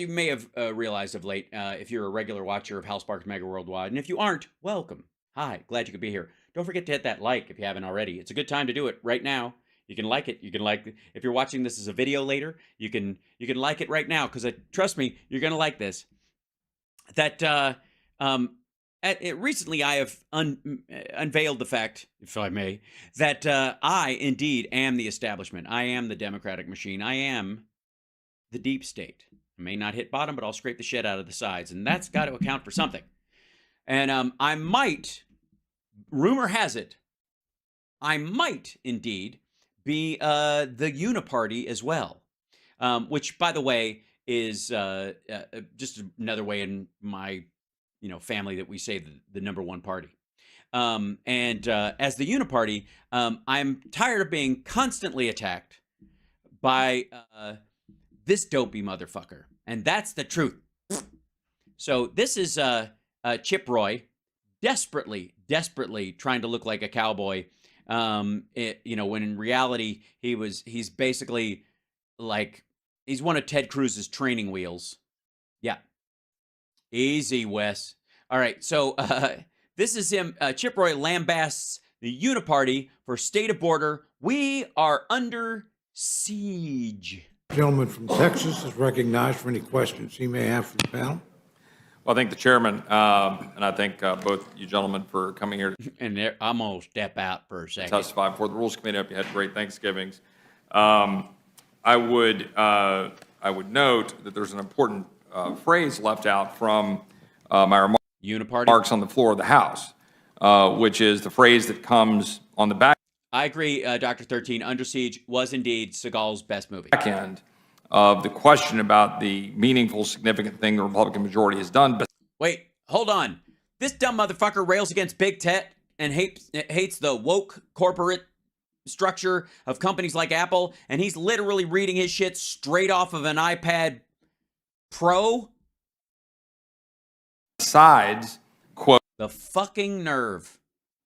You may have realized of late, if you're a regular watcher of Hal Sparks Mega Worldwide, and if you aren't, welcome. Hi, glad you could be here. Don't forget to hit that like if you haven't already. It's a good time to do it right now. You can like it. You can like if you're watching this as a video later. You can like it right now because trust me, you're gonna like this. That recently I have unveiled the fact, if I may, that I indeed am the establishment. I am the Democratic machine. I am the deep state. I may not hit bottom, but I'll scrape the shit out of the sides, and that's got to account for something. And I might, rumor has it, I might indeed be the Uniparty as well, which, by the way, is just another way in my family that we say the number one party. And as the Uniparty, I'm tired of being constantly attacked by this dopey motherfucker. And that's the truth. So this is Chip Roy desperately trying to look like a cowboy. When in reality, he's basically like, he's one of Ted Cruz's training wheels. Yeah. Easy, Wes. All right. So this is him. Chip Roy lambasts the Uniparty for state of border. We are under siege. The gentleman from Texas is recognized for any questions he may have for the panel. Well, I thank the chairman, and I thank both you gentlemen for coming here And I'm going to step out for a second. to testify before the Rules Committee. I hope you had great Thanksgivings. I would note that there's an important phrase left out from my remarks on the floor of the House, which is the phrase that comes on the back. I agree, Dr. 13. Under Siege was indeed Seagal's best movie. Back end of the question about the meaningful, significant thing the Republican majority has done. Wait, hold on. This dumb motherfucker rails against big tech and hates the woke corporate structure of companies like Apple, and he's literally reading his shit straight off of an iPad Pro. Besides, quote, the fucking nerve.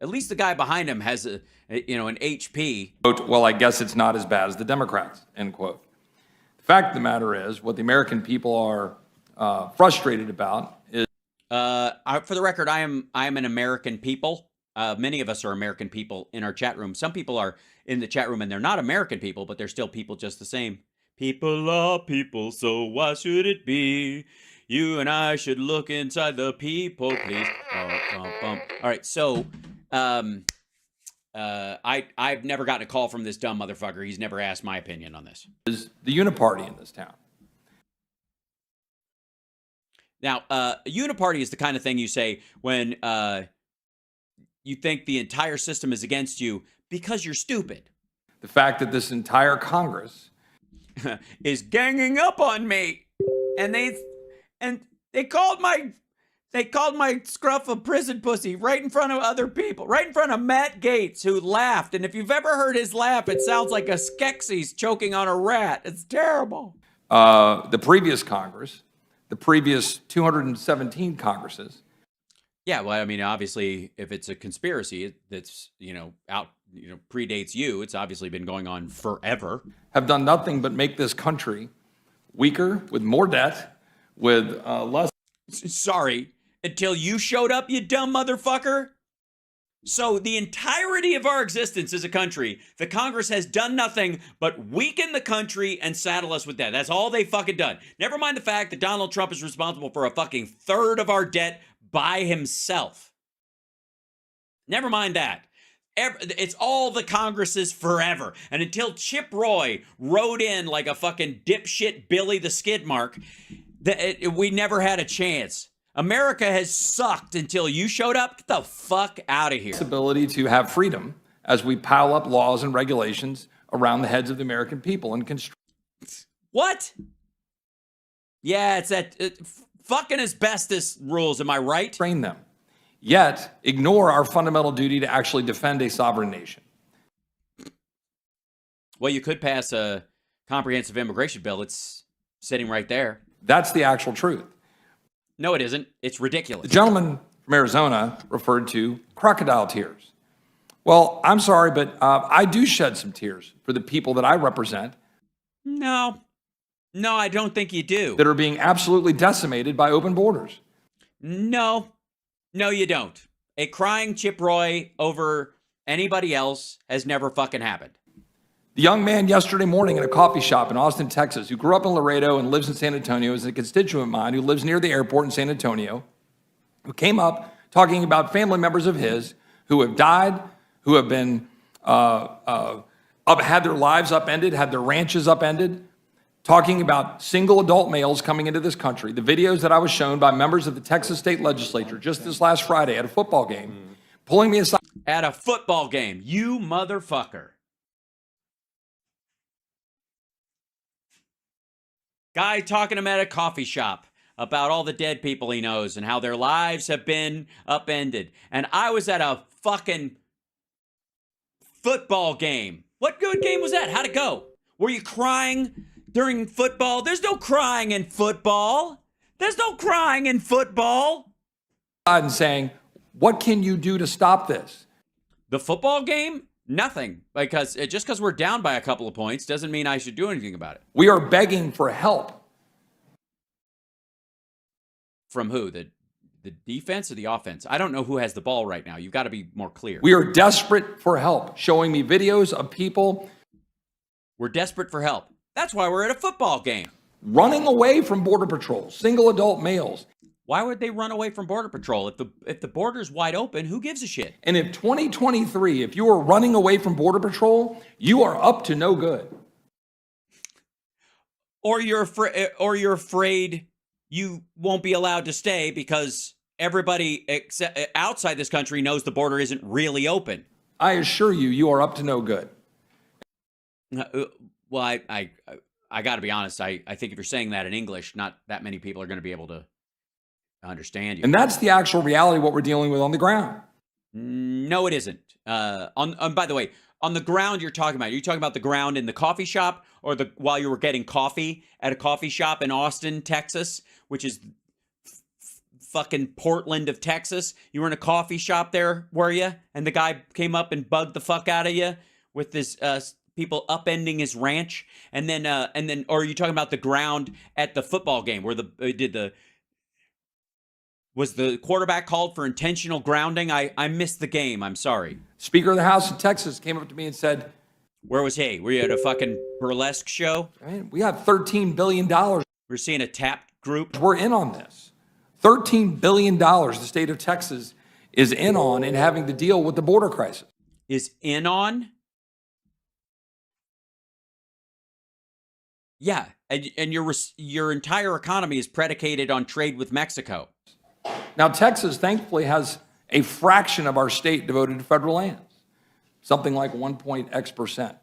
At least the guy behind him has an HP. Quote, well, I guess it's not as bad as the Democrats, end quote. The fact of the matter is, what the American people are frustrated about is... For the record, I am an American people. Many of us are American people in our chat room. Some people are in the chat room and they're not American people, but they're still people just the same. People are people, so why should it be? You and I should look inside the people, please. All right, so... I've never gotten a call from this dumb motherfucker. He's never asked my opinion on this. Is the Uniparty in this town. Now, a Uniparty is the kind of thing you say when you think the entire system is against you because you're stupid. The fact that this entire Congress is ganging up on me, and they called my scruff a prison pussy right in front of other people, right in front of Matt Gaetz, who laughed. And if you've ever heard his laugh, it sounds like a Skeksis choking on a rat. It's terrible. The previous Congress, the previous 217 Congresses. Yeah, well, I mean, obviously, if it's a conspiracy that's, predates you, it's obviously been going on forever. Have done nothing but make this country weaker, with more debt, with less... Sorry. Until you showed up, you dumb motherfucker. So the entirety of our existence as a country, the Congress has done nothing but weaken the country and saddle us with debt. That's all they fucking done. Never mind the fact that Donald Trump is responsible for a fucking third of our debt by himself. Never mind that. It's all the Congresses forever. And until Chip Roy rode in like a fucking dipshit Billy the Skid Mark, we never had a chance. America has sucked until you showed up. Get the fuck out of here. Ability to have freedom as we pile up laws and regulations around the heads of the American people and constrain. What? Yeah, it's that fucking asbestos rules. Am I right? Train them, yet ignore our fundamental duty to actually defend a sovereign nation. Well, you could pass a comprehensive immigration bill. It's sitting right there. That's the actual truth. No, it isn't. It's ridiculous. The gentleman from Arizona referred to crocodile tears. Well, I'm sorry, but I do shed some tears for the people that I represent. No, No, I don't think you do. that are being absolutely decimated by open borders. No, you don't. A crying Chip Roy over anybody else has never fucking happened. The young man yesterday morning in a coffee shop in Austin, Texas, who grew up in Laredo and lives in San Antonio, is a constituent of mine who lives near the airport in San Antonio, who came up talking about family members of his who have died, who have been had their lives upended, had their ranches upended, talking about single adult males coming into this country. The videos that I was shown by members of the Texas State Legislature just this last Friday at a football game, pulling me aside. At a football game, you motherfucker. Guy talking to him at a coffee shop about all the dead people he knows and how their lives have been upended. And I was at a fucking football game. What good game was that? How'd it go? Were you crying during football? There's no crying in football. There's no crying in football. And saying, what can you do to stop this? The football game? Nothing, because just because we're down by a couple of points doesn't mean I should do anything about it. We are begging for help. From who? The defense or the offense? I don't know who has the ball right now. You've got to be more clear. We are desperate for help, showing me videos of people. We're desperate for help. That's why we're at a football game. Running away from Border Patrol, single adult males. Why would they run away from Border Patrol? If the border's wide open, who gives a shit? And if 2023, if you are running away from Border Patrol, you are up to no good. Or you're afraid you won't be allowed to stay because everybody outside this country knows the border isn't really open. I assure you, you are up to no good. Well, I got to be honest. I think if you're saying that in English, not that many people are going to be able to understand you. And that's the actual reality of what we're dealing with on the ground. No, it isn't. By the way, on the ground you're talking about, are you talking about the ground in the coffee shop or while you were getting coffee at a coffee shop in Austin, Texas, which is fucking Portland of Texas? You were in a coffee shop there, were you? And the guy came up and bugged the fuck out of you with this people upending his ranch, and then, or are you talking about the ground at the football game where was the quarterback called for intentional grounding? I missed the game. I'm sorry. Speaker of the House in Texas came up to me and said, where was he? Were you at a fucking burlesque show? We have $13 billion. We're seeing a tap group. We're in on this. $13 billion the state of Texas is in on and having to deal with the border crisis. Is in on? Yeah, and your entire economy is predicated on trade with Mexico. Now, Texas, thankfully, has a fraction of our state devoted to federal lands, something like 1.x%.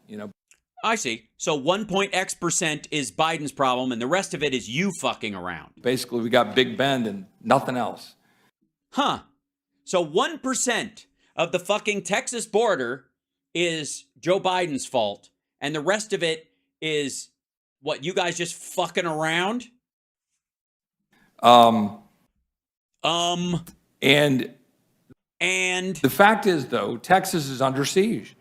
I see. So 1.x% is Biden's problem, and the rest of it is you fucking around. Basically, we got Big Bend and nothing else. Huh. So 1% of the fucking Texas border is Joe Biden's fault, and the rest of it is what, you guys just fucking around? And the fact is, though, Texas is under siege.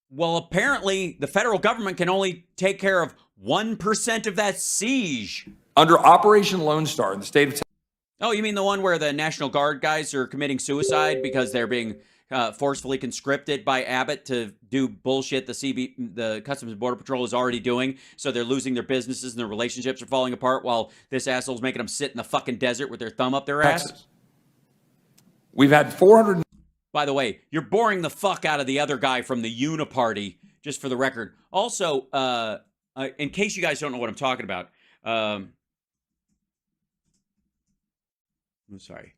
Well, apparently the federal government can only take care of 1% of that siege. Under Operation Lone Star in the state of Texas. Oh, you mean the one where the National Guard guys are committing suicide because they're being forcefully conscripted by Abbott to do bullshit the Customs and Border Patrol is already doing, so they're losing their businesses and their relationships are falling apart while this asshole's making them sit in the fucking desert with their thumb up their ass? We've had 400... By the way, you're boring the fuck out of the other guy from the Unifarty, just for the record. Also, in case you guys don't know what I'm talking about, I'm sorry.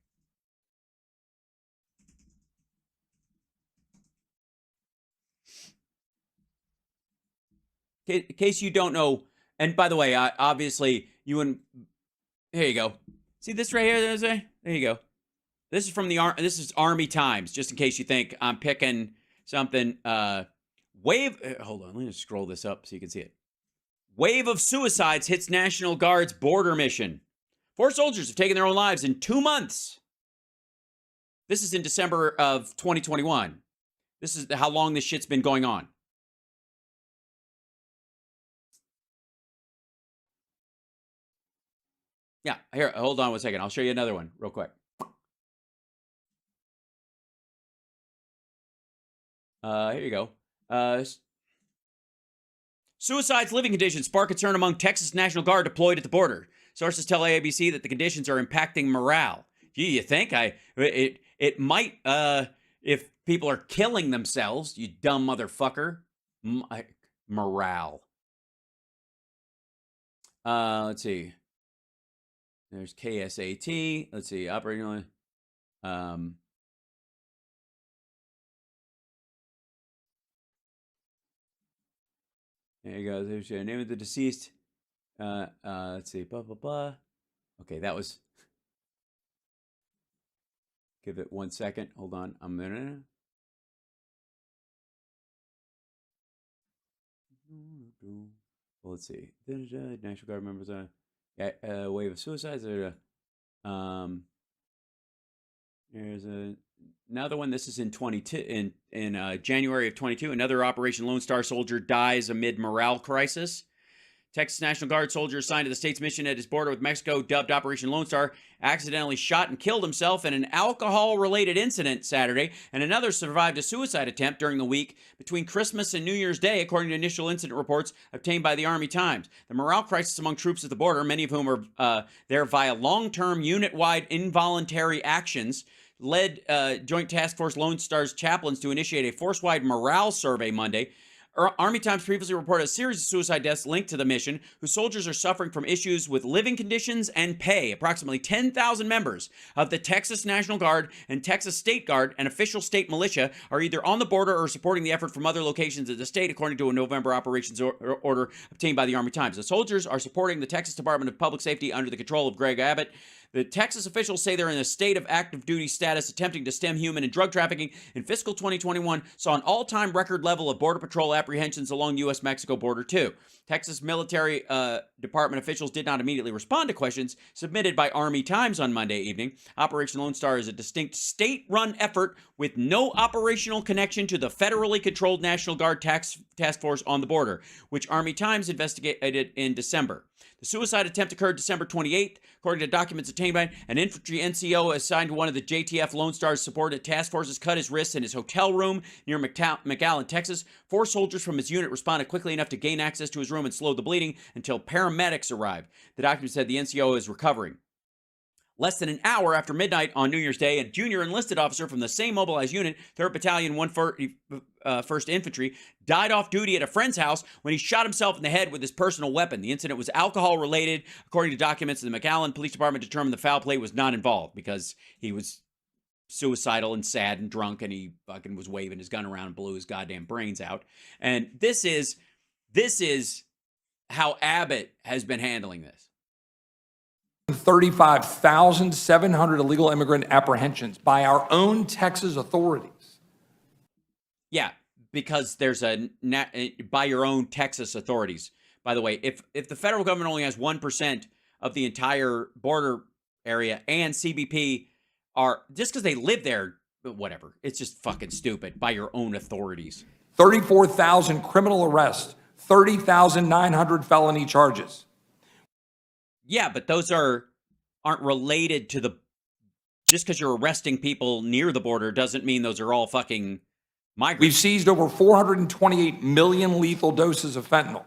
In case you don't know, and by the way, obviously, here you go. See this right here? There you go. This is from this is Army Times, just in case you think I'm picking something. Hold on, let me just scroll this up so you can see it. Wave of suicides hits National Guard's border mission. 4 soldiers have taken their own lives in 2 months. This is in December of 2021. This is how long this shit's been going on. Yeah, here, hold on 1 second. I'll show you another one real quick. Here you go. Suicides, living conditions spark concern among Texas National Guard deployed at the border. Sources tell AABC that the conditions are impacting morale. Gee, you think it might if people are killing themselves, you dumb motherfucker. Morale. Let's see. There's KSAT. Let's see. Operating on. There you go. There's the name of the deceased. Let's see. Blah, blah, blah. Okay, that was. Give it 1 second. Hold on. I'm gonna. Well, let's see. National Guard members. Wave of suicides. There's another one. This is in 22 in January of 22. Another Operation Lone Star soldier dies amid morale crisis. Texas National Guard soldier assigned to the state's mission at its border with Mexico, dubbed Operation Lone Star, accidentally shot and killed himself in an alcohol-related incident Saturday, and another survived a suicide attempt during the week between Christmas and New Year's Day, according to initial incident reports obtained by the Army Times. The morale crisis among troops at the border, many of whom are there via long-term unit-wide involuntary actions, led Joint Task Force Lone Star's chaplains to initiate a force-wide morale survey Monday. Army Times previously reported a series of suicide deaths linked to the mission, whose soldiers are suffering from issues with living conditions and pay. Approximately 10,000 members of the Texas National Guard and Texas State Guard and official state militia are either on the border or supporting the effort from other locations of the state, according to a November operations order obtained by the Army Times. The soldiers are supporting the Texas Department of Public Safety under the control of Greg Abbott. The Texas officials say they're in a state of active duty status, attempting to stem human and drug trafficking. In fiscal 2021, saw an all-time record level of Border Patrol apprehensions along U.S.-Mexico border, too. Texas military department officials did not immediately respond to questions submitted by Army Times on Monday evening. Operation Lone Star is a distinct state-run effort with no operational connection to the federally controlled National Guard task force on the border, which Army Times investigated in December. The suicide attempt occurred December 28th. According to documents obtained by an infantry NCO assigned to one of the JTF Lone Star's supported task forces, cut his wrists in his hotel room near McAllen, Texas. 4 soldiers from his unit responded quickly enough to gain access to his room and slow the bleeding until paramedics arrived. The document said the NCO is recovering. Less than an hour after midnight on New Year's Day, a junior enlisted officer from the same mobilized unit, 3rd Battalion, 1st Infantry, died off duty at a friend's house when he shot himself in the head with his personal weapon. The incident was alcohol-related. According to documents, the McAllen Police Department determined the foul play was not involved because he was suicidal and sad and drunk, and he fucking was waving his gun around and blew his goddamn brains out. And this is how Abbott has been handling this. 35,700 illegal immigrant apprehensions by our own Texas authorities. Yeah, because there's by your own Texas authorities. By the way, if the federal government only has 1% of the entire border area and CBP are, just because they live there, whatever, it's just fucking stupid, by your own authorities. 34,000 criminal arrests, 30,900 felony charges. Yeah, but those aren't related to the, just because you're arresting people near the border doesn't mean those are all fucking migrants. We've seized over 428 million lethal doses of fentanyl.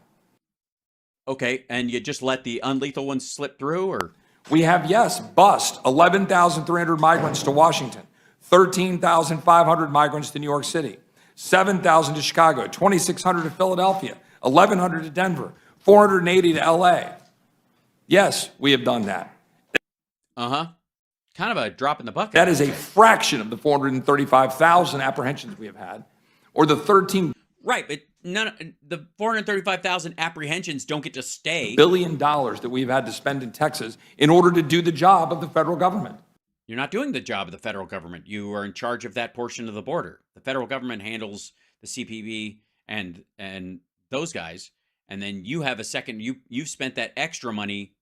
Okay, and you just let the unlethal ones slip through, or? We have, yes, bused 11,300 migrants to Washington, 13,500 migrants to New York City, 7,000 to Chicago, 2,600 to Philadelphia, 1,100 to Denver, 480 to LA. Yes, we have done that. Uh-huh. Kind of a drop in the bucket. That is a fraction of the 435,000 apprehensions we have had, or the 13 right, but the 435,000 apprehensions don't get to stay. $1 billion that we've had to spend in Texas in order to do the job of the federal government. You're not doing the job of the federal government. You are in charge of that portion of the border. The federal government handles the CPB and those guys, and then you have a second. You've spent that extra money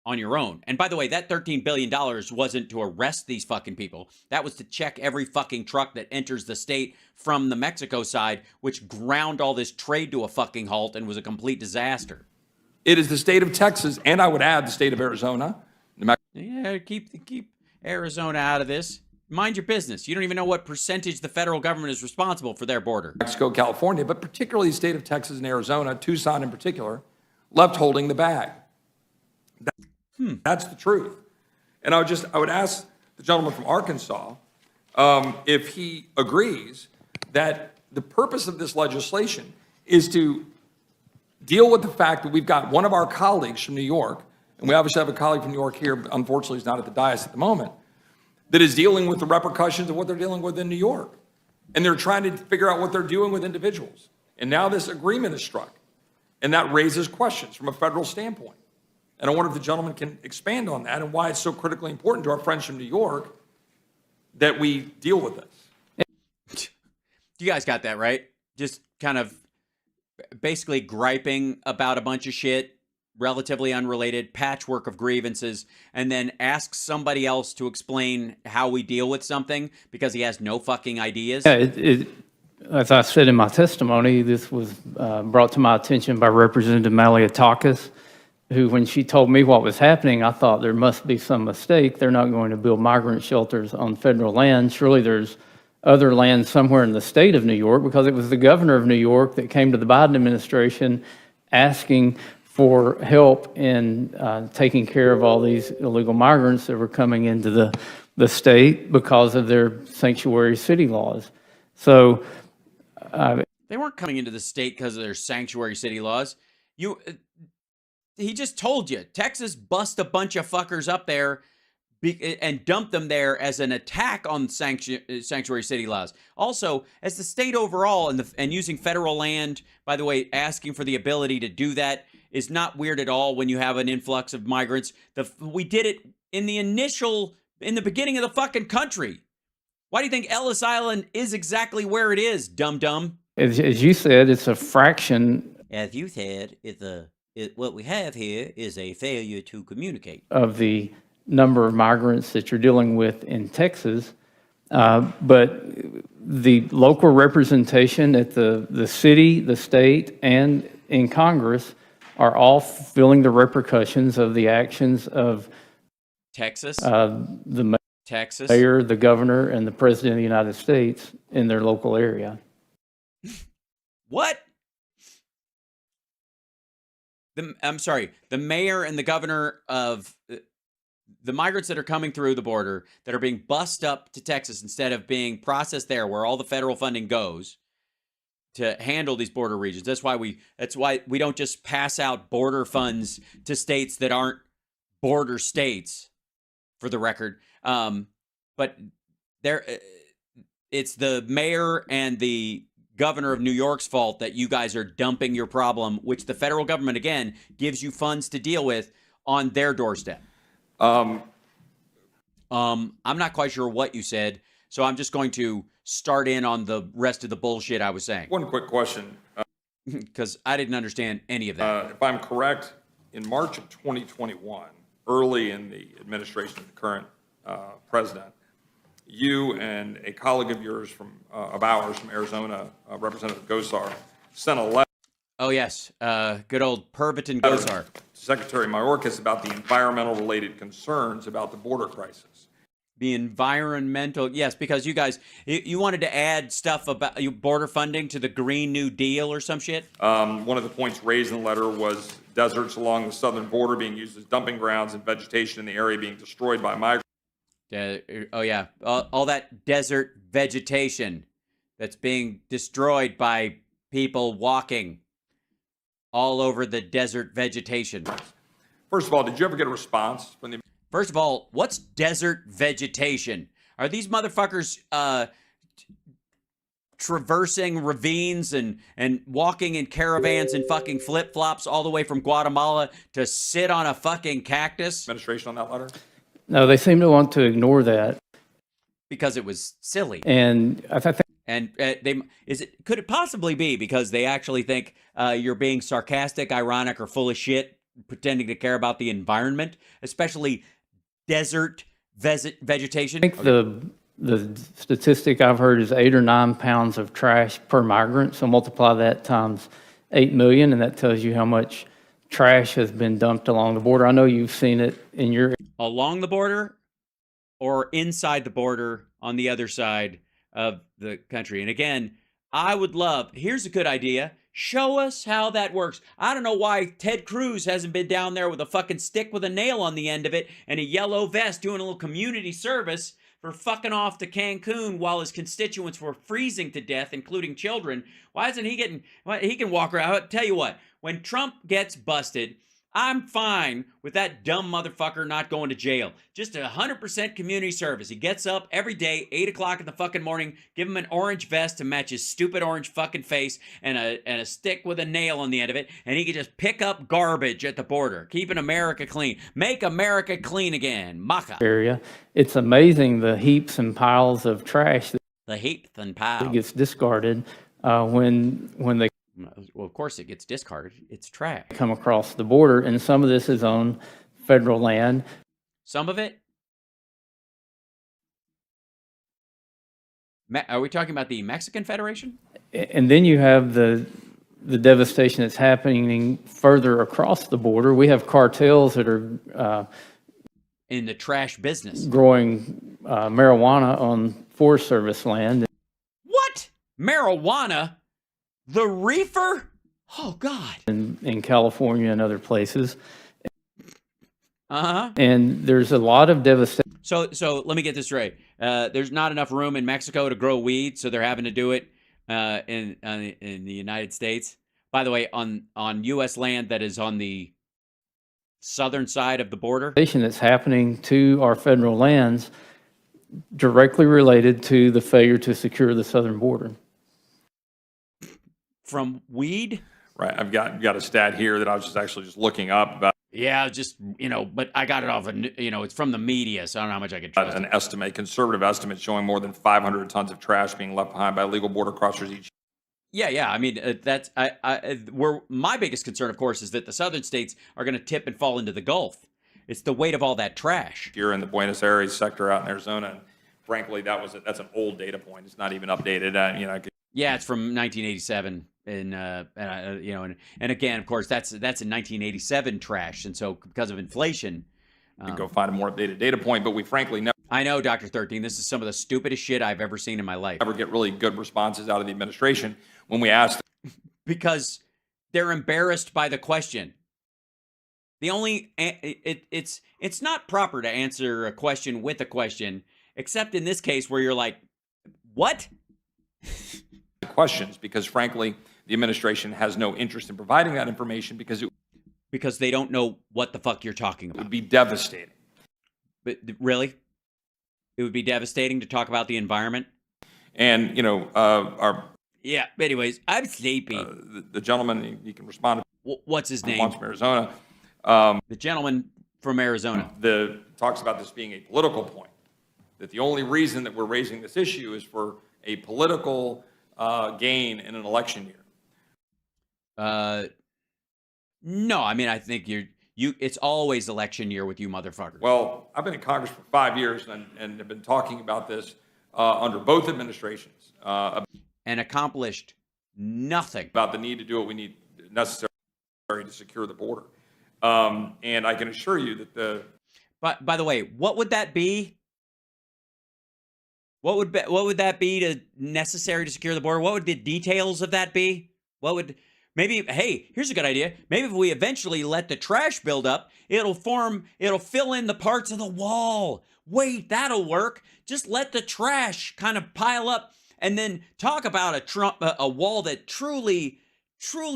on your own. And by the way, that $13 billion wasn't to arrest these fucking people. That was to check every fucking truck that enters the state from the Mexico side, which ground all this trade to a fucking halt and was a complete disaster. It is the state of Texas, and I would add the state of Arizona, Yeah, keep Arizona out of this. Mind your business. You don't even know what percentage the federal government is responsible for their border. Mexico, California, but particularly the state of Texas and Arizona, Tucson in particular, left holding the bag. That's the truth. And I would ask the gentleman from Arkansas if he agrees that the purpose of this legislation is to deal with the fact that we've got one of our colleagues from New York, and we obviously have a colleague from New York here, but unfortunately he's not at the dais at the moment, that is dealing with the repercussions of what they're dealing with in New York. And they're trying to figure out what they're doing with individuals. And now this agreement is struck. And that raises questions from a federal standpoint. And I wonder if the gentleman can expand on that and why it's so critically important to our friends from New York that we deal with this. You guys got that, right? Just kind of basically griping about a bunch of shit, relatively unrelated, patchwork of grievances, and then ask somebody else to explain how we deal with something because he has no fucking ideas. Yeah, as I said in my testimony, this was brought to my attention by Representative Malliotakis, who, when she told me what was happening, I thought there must be some mistake. They're not going to build migrant shelters on federal land. Surely there's other land somewhere in the state of New York, because it was the governor of New York that came to the Biden administration asking for help in taking care of all these illegal migrants that were coming into the state because of their sanctuary city laws. So they weren't coming into the state because of their sanctuary city laws. He just told you, Texas bust a bunch of fuckers up there and dumped them there as an attack on sanctuary city laws. Also, as the state overall and using federal land, by the way, asking for the ability to do that is not weird at all when you have an influx of migrants. We did it in the beginning of the fucking country. Why do you think Ellis Island is exactly where it is, dum-dum? As you said, it's a fraction. As you said, what we have here is a failure to communicate. Of the number of migrants that you're dealing with in Texas. But the local representation at the city, the state, and in Congress are all feeling the repercussions of the actions of Texas, the Texas mayor, the governor, and the president of the United States in their local area. What? I'm sorry, the mayor and the governor of the migrants that are coming through the border that are being bussed up to Texas instead of being processed there where all the federal funding goes to handle these border regions. That's why we don't just pass out border funds to states that aren't border states, for the record. But it's the mayor and the governor of New York's fault that you guys are dumping your problem, which the federal government, again, gives you funds to deal with, on their doorstep. I'm not quite sure what you said, so I'm just going to start in on the rest of the bullshit I was saying. One quick question. Because I didn't understand any of that. If I'm correct, in March of 2021, early in the administration of the current president, you and a colleague of yours of ours from Arizona, Representative Gosar, sent a letter. Oh, yes. Good old Pervitin Gosar. Secretary Mayorkas about the environmental-related concerns about the border crisis. The environmental, yes, because you guys, you wanted to add stuff about border funding to the Green New Deal or some shit? One of the points raised in the letter was deserts along the southern border being used as dumping grounds and vegetation in the area being destroyed by migrants. Oh, yeah. All that desert vegetation that's being destroyed by people walking all over the desert vegetation. First of all, did you ever get a response from the... First of all, what's desert vegetation? Are these motherfuckers traversing ravines and walking in caravans and fucking flip-flops all the way from Guatemala to sit on a fucking cactus? Administration on that letter? No, they seem to want to ignore that. Because it was silly. And I think... And could it possibly be because they actually think you're being sarcastic, ironic, or full of shit, pretending to care about the environment, especially desert vegetation? I think the statistic I've heard is 8 or 9 pounds of trash per migrant. So multiply that times 8 million, and that tells you how much trash has been dumped along the border. I know you've seen it in your... along the border or inside the border on the other side of the country. And again, I would love, here's a good idea. Show us how that works. I don't know why Ted Cruz hasn't been down there with a fucking stick with a nail on the end of it and a yellow vest doing a little community service for fucking off to Cancun while his constituents were freezing to death, including children. Why isn't he getting, he can walk around. I'll tell you what, when Trump gets busted, I'm fine with that dumb motherfucker not going to jail. Just 100% community service. He gets up every day, 8 o'clock in the fucking morning, give him an orange vest to match his stupid orange fucking face and a stick with a nail on the end of it, and he can just pick up garbage at the border, keeping America clean. Make America clean again. MAGA. Area. It's amazing the heaps and piles of trash The heap and that pile. gets discarded when they Well, of course it gets discarded. It's trash. come across the border, and some of this is on federal land. Some of it. Are we talking about the Mexican Federation? And then you have the devastation that's happening further across the border. We have cartels that are In the trash business. growing marijuana on Forest Service land. What? Marijuana? The reefer? Oh, God. In California and other places. Uh-huh. And there's a lot of devastation. So let me get this straight. There's not enough room in Mexico to grow weed, so they're having to do it in the United States. By the way, on U.S. land that is on the southern side of the border. That's happening to our federal lands directly related to the failure to secure the southern border. From weed? Right. I've got a stat here that I was just looking up about Yeah, just, but I got it off of, it's from the media, so I don't know how much I can trust an it. estimate, conservative estimate showing more than 500 tons of trash being left behind by illegal border crossers each Yeah. I mean, that's my biggest concern, of course, is that the southern states are going to tip and fall into the Gulf. It's the weight of all that trash. year in the Buenos Aires sector out in Arizona. And frankly, that's an old data point. It's not even updated. Yeah, it's from 1987, and again, of course, that's in 1987 trash, and so because of inflation, you can go find a more updated data point. But we frankly I know, Dr. 13, this is some of the stupidest shit I've ever seen in my life. never get really good responses out of the administration when we ask. Because they're embarrassed by the question. The only it's not proper to answer a question with a question, except in this case where you're like, what? Questions, because frankly, the administration has no interest in providing that information Because they don't know what the fuck you're talking it about. would be devastating. But really? It would be devastating to talk about the environment? And, Yeah, anyways, I'm sleepy. the gentleman, you can respond What's his to name? from Arizona, The gentleman from Arizona. talks about this being a political point, that the only reason that we're raising this issue is for a political gain in an election year. No, I mean, I think it's always election year with you motherfuckers. Well, I've been in Congress for 5 years and have been talking about this under both administrations And accomplished nothing. about the need to do what we need necessary to secure the border. And I can assure you that But by the way, what would that be? What would that be to necessary to secure the border? What would the details of that be? Hey, here's a good idea. Maybe if we eventually let the trash build up, it'll fill in the parts of the wall. Wait, that'll work. Just let the trash kind of pile up and then talk about a wall that truly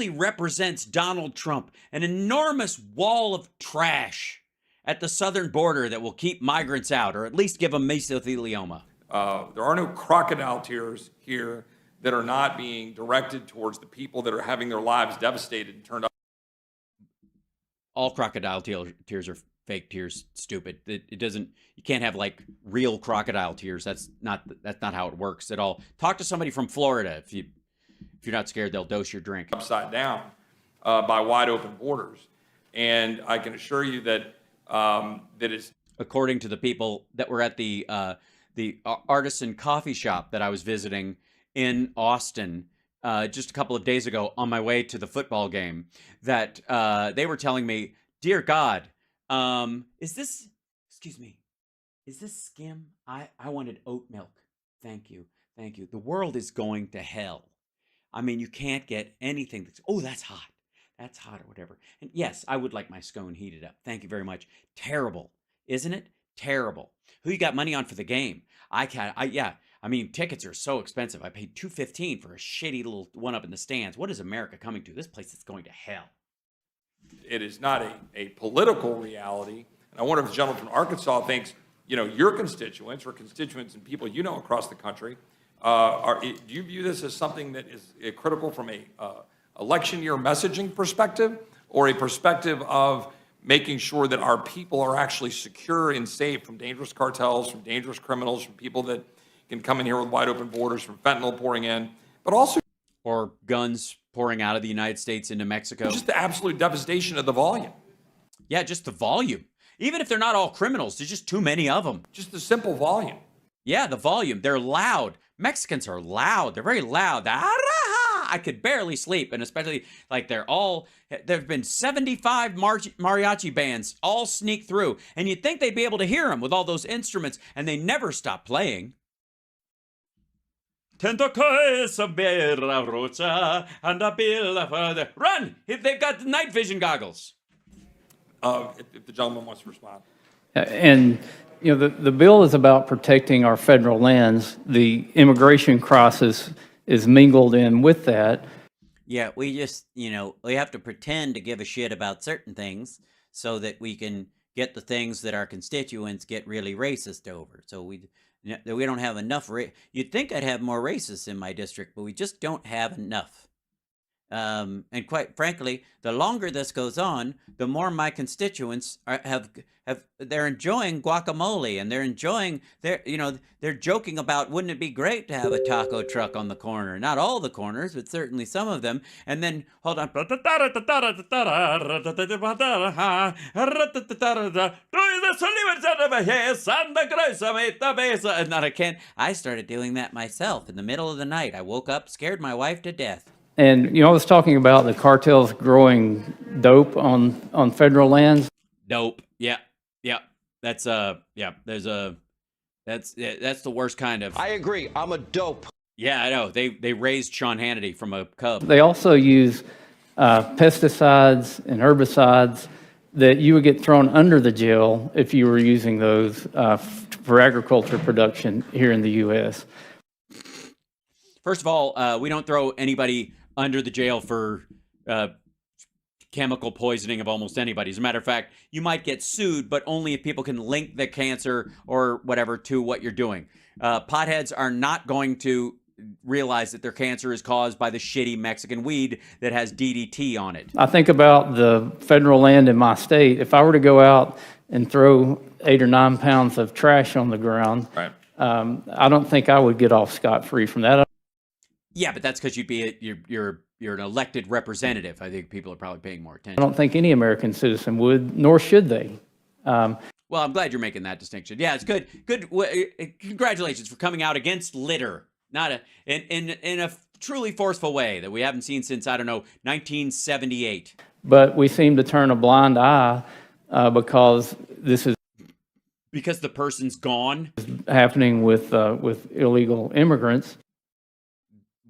represents Donald Trump. An enormous wall of trash at the southern border that will keep migrants out, or at least give them mesothelioma. there are no crocodile tears here that are not being directed towards the people that are having their lives devastated and turned up. All crocodile tears are fake tears. Stupid. It doesn't. You can't have like real crocodile tears. That's not how it works at all. Talk to somebody from Florida if you're not scared. They'll dose your drink. Upside down by wide open borders, and I can assure you that that is. According to the people that were at the artisan coffee shop that I was visiting in Austin just a couple of days ago on my way to the football game, that they were telling me, dear God, is this Excuse me. Is this skim? I wanted oat milk. Thank you. Thank you. The world is going to hell. I mean, you can't get anything that's, oh, that's hot. That's hot or whatever. And yes, I would like my scone heated up. Thank you very much. Terrible, isn't it? Terrible. Who you got money on for the game? Yeah. I mean, tickets are so expensive. I paid $2.15 for a shitty little one up in the stands. What is America coming to? This place is going to hell. It is not a political reality. And I wonder if the gentleman from Arkansas thinks, your constituents or constituents and people across the country, do you view this as something that is critical from a election year messaging perspective, or a perspective of making sure that our people are actually secure and safe from dangerous cartels, from dangerous criminals, from people that can come in here with wide open borders, from fentanyl pouring in, but also or guns pouring out of the United States into Mexico? Just the absolute devastation of the volume. Yeah, just the volume. Even if they're not all criminals, there's just too many of them. Just the simple volume. Yeah, the volume. They're loud. Mexicans are loud. They're very loud. I could barely sleep. And especially, like, there have been 75 mariachi bands all sneak through. And you'd think they'd be able to hear them with all those instruments. And they never stop playing. Run! They've got night vision goggles. If the gentleman wants to respond. And, the bill is about protecting our federal lands. The immigration crisis is mingled in with that. Yeah, we just, we have to pretend to give a shit about certain things so that we can get the things that our constituents get really racist over. So we don't have enough. You'd think I'd have more racists in my district, but we just don't have enough. And quite frankly, the longer this goes on, the more my constituents they're enjoying guacamole, and they're joking about, wouldn't it be great to have a taco truck on the corner? Not all the corners, but certainly some of them. And then, hold on. I started doing that myself in the middle of the night. I woke up, scared my wife to death. And, I was talking about the cartels growing dope on federal lands. Dope. Yeah. That's the worst kind of. I agree. I'm a dope. Yeah, I know. They raised Sean Hannity from a cub. They also use pesticides and herbicides that you would get thrown under the jail if you were using those for agriculture production here in the U.S. First of all, we don't throw anybody under the jail for chemical poisoning of almost anybody. As a matter of fact, you might get sued, but only if people can link the cancer or whatever to what you're doing. Potheads are not going to realize that their cancer is caused by the shitty Mexican weed that has DDT on it. I think about the federal land in my state. If I were to go out and throw 8 or 9 pounds of trash on the ground, Right. I don't think I would get off scot-free from that. Yeah, but that's because you're an elected representative. I think people are probably paying more I attention. don't think any American citizen would, nor should they. Well, I'm glad you're making that distinction. Yeah, it's good. Good. Congratulations for coming out against litter. In a truly forceful way that we haven't seen since, 1978. But we seem to turn a blind eye because this is Because the person's gone, happening with illegal immigrants.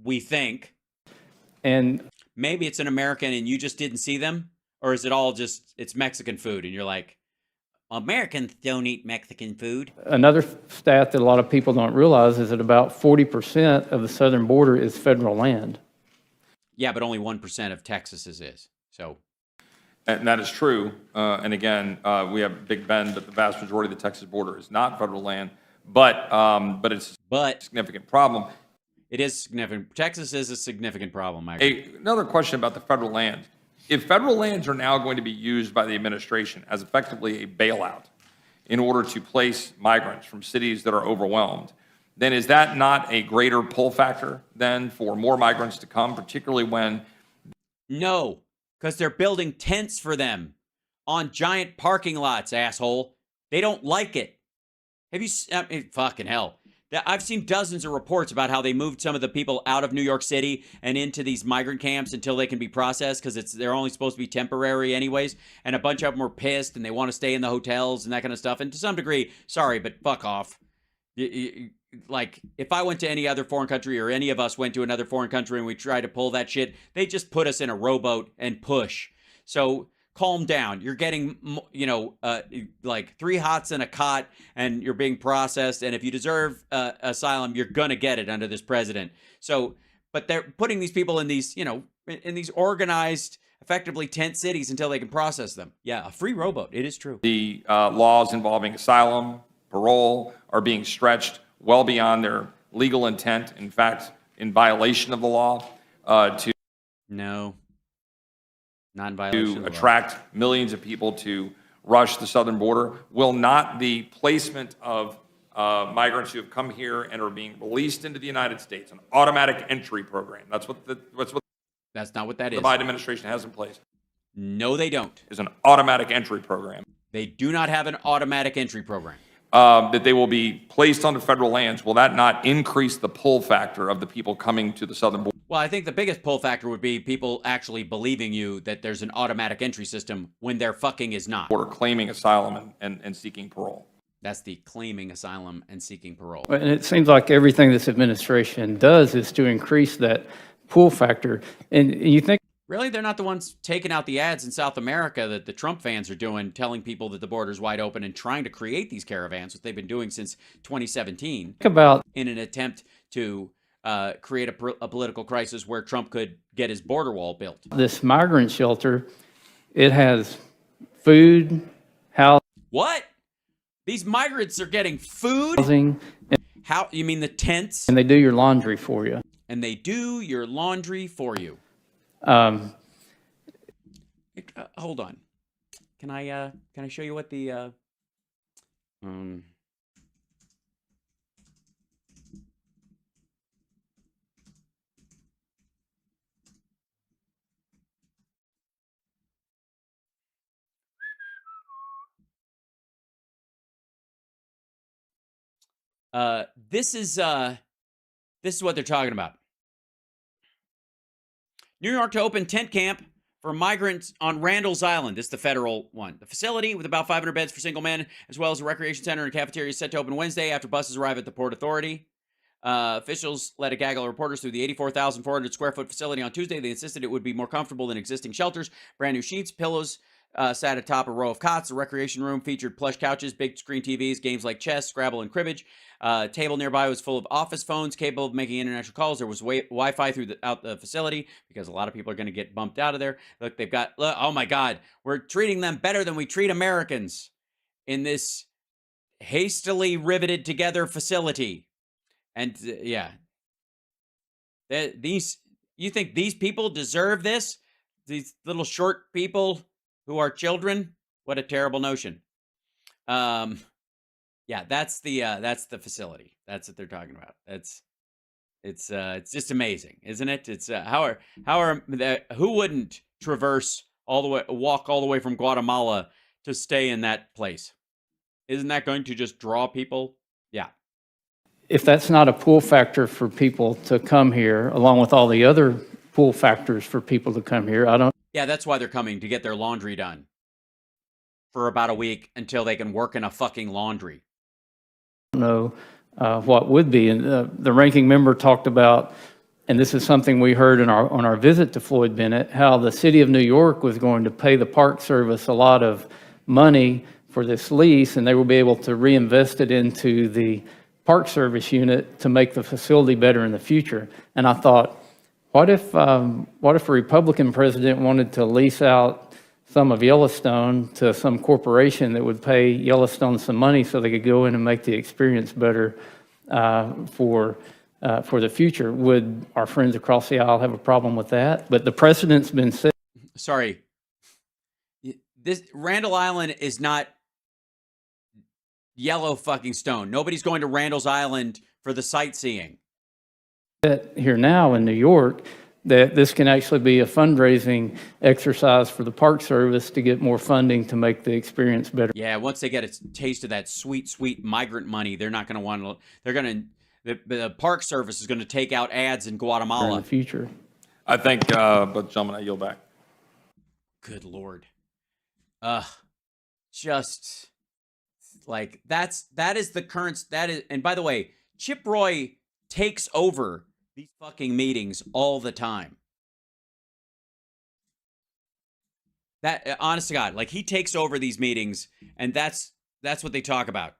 we think. And Maybe it's an American and you just didn't see them? Or is it all just, it's Mexican food and you're like, Americans don't eat Mexican food. another stat that a lot of people don't realize is that about 40% of the southern border is federal land. yeah, but only 1% of Texas's is. So, And that is true. And again, we have Big Bend, but the vast majority of the Texas border is not federal land. But it's a but significant problem. it is significant. Texas is a significant problem, I agree. Another question about the federal land. If federal lands are now going to be used by the administration as effectively a bailout in order to place migrants from cities that are overwhelmed, then is that not a greater pull factor then for more migrants to come, particularly when... No, because they're building tents for them on giant parking lots, asshole. They don't like it. Have you, fucking hell. I've seen dozens of reports about how they moved some of the people out of New York City and into these migrant camps until they can be processed, because they're only supposed to be temporary anyways. And a bunch of them were pissed and they want to stay in the hotels and that kind of stuff. And to some degree, sorry, but fuck off. Like, if I went to any other foreign country, or any of us went to another foreign country and we tried to pull that shit, they just put us in a rowboat and push. So calm down. You're getting, like 3 hots in a cot, and you're being processed. And if you deserve asylum, you're going to get it under this president. So, but they're putting these people in these, in these organized, effectively tent cities until they can process them. Yeah, a free rowboat. It is true. The laws involving asylum, parole are being stretched well beyond their legal intent. In fact, in violation of the law, No. Not in violation to attract millions of people to rush the southern border. Will not the placement of migrants who have come here and are being released into the United States, an automatic entry program, that's what That's not what that is. the Biden administration has in place, No, they don't. is an automatic entry program. They do not have an automatic entry program. That they will be placed onto federal lands. Will that not increase the pull factor of the people coming to the southern border? Well, I think the biggest pull factor would be people actually believing you that there's an automatic entry system when there fucking is not. Claiming asylum and seeking parole. That's the claiming asylum and seeking parole. And it seems like everything this administration does is to increase that pull factor. And you think, Really? They're not the ones taking out the ads in South America that the Trump fans are doing, telling people that the border's wide open and trying to create these caravans, which they've been doing since 2017, about in an attempt to create a political crisis where Trump could get his border wall built. this migrant shelter, it has food, What? These migrants are getting food? housing, How? You mean the tents? and they do your laundry for you. And they do your laundry for you. Hold on. Can I show you what the this is what they're talking about. New York to open tent camp for migrants on Randall's Island. This is the federal one. The facility, with about 500 beds for single men, as well as a recreation center and cafeteria, is set to open Wednesday after buses arrive at the Port Authority. Officials led a gaggle of reporters through the 84,400 square foot facility on Tuesday. They insisted it would be more comfortable than existing shelters. Brand new sheets, pillows sat atop a row of cots. The recreation room featured plush couches, big screen TVs, games like chess, Scrabble, and cribbage. Table nearby was full of office phones capable of making international calls. There was Wi-Fi throughout the facility because a lot of people are going to get bumped out of there. Look, they've got, oh my God, we're treating them better than we treat Americans in this hastily riveted together facility. And yeah, you think these people deserve this? These little short people who are children? What a terrible notion. Yeah, that's the facility. That's what they're talking about. It's just amazing, isn't it? It's who wouldn't walk all the way from Guatemala to stay in that place? Isn't that going to just draw people? Yeah. If that's not a pull factor for people to come here, along with all the other pull factors for people to come here, I don't Yeah, that's why they're coming, to get their laundry done for about a week until they can work in a fucking laundry. know what would be. And the ranking member talked about, and this is something we heard on our visit to Floyd Bennett, how the city of New York was going to pay the Park Service a lot of money for this lease, and they will be able to reinvest it into the Park Service unit to make the facility better in the future. And I thought, what if a Republican president wanted to lease out some of Yellowstone to some corporation that would pay Yellowstone some money so they could go in and make the experience better for the future? Would our friends across the aisle have a problem with that? But the precedent's been set. Sorry. This Randall Island is not yellow fucking stone. Nobody's going to Randall's Island for the sightseeing. Here now in New York, that this can actually be a fundraising exercise for the Park Service to get more funding to make the experience better. Yeah, once they get a taste of that sweet, sweet migrant money, they're not going to want to. They're going to. The Park Service is going to take out ads in in Guatemala. the future. I think, but gentlemen, I yield back. Good Lord. Just like that is the current, and by the way, Chip Roy takes over these fucking meetings all the time. That, honest to God, like he takes over these meetings, and that's what they talk about.